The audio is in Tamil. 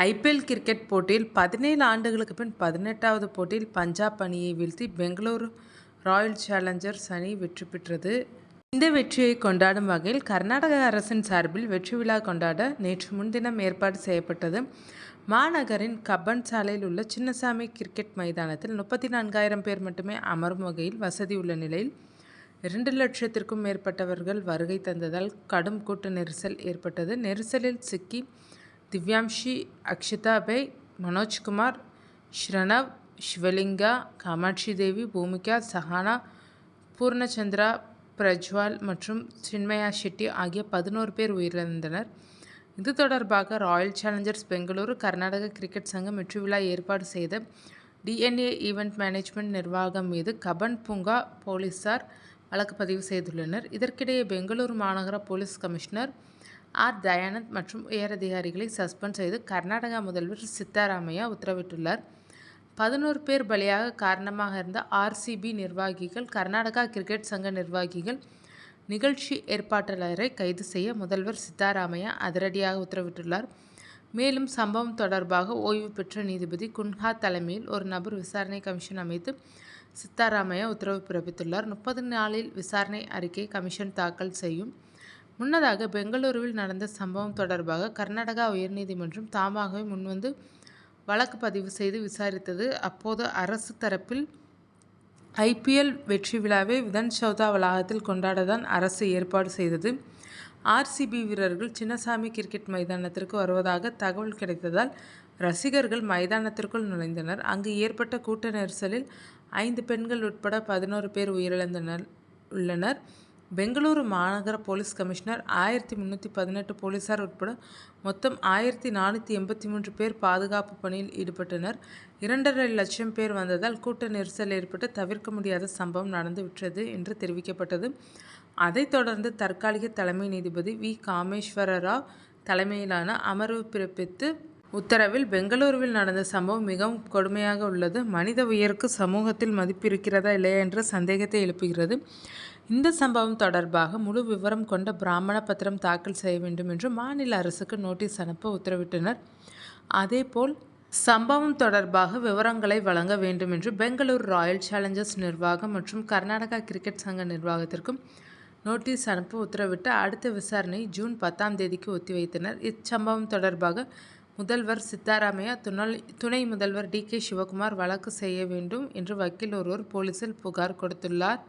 ஐபிஎல் கிரிக்கெட் போட்டியில் 17 ஆண்டுகளுக்கு பின் 18வது போட்டியில் பஞ்சாப் அணியை வீழ்த்தி பெங்களூரு ராயல் சேலஞ்சர்ஸ் அணி வெற்றி பெற்றது. இந்த வெற்றியை கொண்டாடும் வகையில் கர்நாடக அரசின் சார்பில் வெற்றி விழா கொண்டாட நேற்று முன்தினம் ஏற்பாடு செய்யப்பட்டது. மாநகரின் கப்பன் சாலையில் உள்ள சின்னசாமி கிரிக்கெட் மைதானத்தில் 34,000 பேர் மட்டுமே அமரும் வகையில் வசதி உள்ள நிலையில் 2 லட்சத்திற்கும் மேற்பட்டவர்கள் வருகை தந்ததால் கடும் கூட்ட நெரிசல் ஏற்பட்டது. நெரிசலில் சிக்கி திவ்யாம்ஷி, அக்ஷிதா பை, மனோஜ்குமார், ஸ்ரணவ், சிவலிங்கா, காமாட்சி தேவி, பூமிகா, சஹானா, பூர்ணச்சந்திரா, பிரஜ்வால் மற்றும் சின்மயா ஷெட்டி ஆகிய 11 பேர் உயிரிழந்தனர். இது தொடர்பாக Royal Challengers Bengaluru Karnataka cricket சங்கம் வெற்றி விழா ஏற்பாடு செய்த டிஎன்ஏ ஈவெண்ட் மேனேஜ்மெண்ட் நிர்வாகம் மீது கபன் பூங்கா போலீசார் வழக்கு பதிவு செய்துள்ளனர். இதற்கிடையே பெங்களூரு மாநகர போலீஸ் கமிஷனர் ஆர். தயானந்த் மற்றும் உயரதிகாரிகளை சஸ்பெண்ட் செய்து கர்நாடகா முதல்வர் சித்தராமையா உத்தரவிட்டுள்ளார். 11 பேர் பலியாக காரணமாக இருந்த ஆர்சிபி நிர்வாகிகள், கர்நாடகா கிரிக்கெட் சங்க நிர்வாகிகள், நிகழ்ச்சி ஏற்பாட்டாளரை கைது செய்ய முதல்வர் சித்தராமையா அதிரடியாக உத்தரவிட்டுள்ளார். மேலும் சம்பவம் தொடர்பாக ஓய்வு பெற்ற நீதிபதி குன்ஹா தலைமையில் ஒரு நபர் விசாரணை கமிஷன் அமைத்து சித்தராமையா உத்தரவு பிறப்பித்துள்ளார். 30 நாளில் விசாரணை அறிக்கை கமிஷன் தாக்கல் செய்யும். முன்னதாக பெங்களூருவில் நடந்த சம்பவம் தொடர்பாக கர்நாடகா உயர்நீதிமன்றம் தாமாகவே முன்வந்து வழக்கு பதிவு செய்து விசாரித்தது. அப்போது அரசு தரப்பில் ஐபிஎல் வெற்றி விழாவை விதன்சௌதா வளாகத்தில் கொண்டாடத்தான் அரசு ஏற்பாடு செய்தது. ஆர்சிபி வீரர்கள் சின்னசாமி கிரிக்கெட் மைதானத்திற்கு வருவதாக தகவல் கிடைத்ததால் ரசிகர்கள் மைதானத்திற்குள் நுழைந்தனர். அங்கு ஏற்பட்ட கூட்ட நெரிசலில் 5 பெண்கள் உட்பட 11 பேர் உள்ளனர். பெங்களூரு மாநகர போலீஸ் கமிஷனர் 1318 போலீசார் உட்பட மொத்தம் 1483 பேர் பாதுகாப்பு பணியில் ஈடுபட்டனர். 2.5 லட்சம் பேர் வந்ததால் கூட்ட நெரிசல் ஏற்பட்டு தவிர்க்க முடியாத சம்பவம் நடந்துவிட்டது என்று தெரிவிக்கப்பட்டது. அதைத் தொடர்ந்து தற்காலிக தலைமை நீதிபதி வி. காமேஸ்வரராவ் தலைமையிலான அமர்வு பிறப்பித்த உத்தரவில் பெங்களூருவில் நடந்த சம்பவம் மிகவும் கொடுமையாக உள்ளது. மனித உயிருக்கு சமூகத்தில் மதிப்பு இருக்கிறதா இல்லையா என்ற சந்தேகத்தை எழுப்புகிறது. இந்த சம்பவம் தொடர்பாக முழு விவரம் கொண்ட பிராமண பத்திரம் தாக்கல் செய்ய வேண்டும் என்று மாநில அரசுக்கு நோட்டீஸ் அனுப்ப உத்தரவிட்டனர். அதேபோல் சம்பவம் தொடர்பாக விவரங்களை வழங்க வேண்டும் என்று பெங்களூரு ராயல் சேலஞ்சர்ஸ் நிர்வாகம் மற்றும் கர்நாடகா கிரிக்கெட் சங்க நிர்வாகத்திற்கும் நோட்டீஸ் அனுப்ப உத்தரவிட்டு அடுத்த விசாரணை ஜூன் 10ஆம் தேதிக்கு ஒத்திவைத்தனர். இச்சம்பவம் தொடர்பாக முதல்வர் சித்தராமையா, துணை முதல்வர் டி. கே. சிவகுமார் வழக்கு செய்ய வேண்டும் என்று வக்கீல் ஒருவர் போலீசில் புகார் கொடுத்துள்ளார்.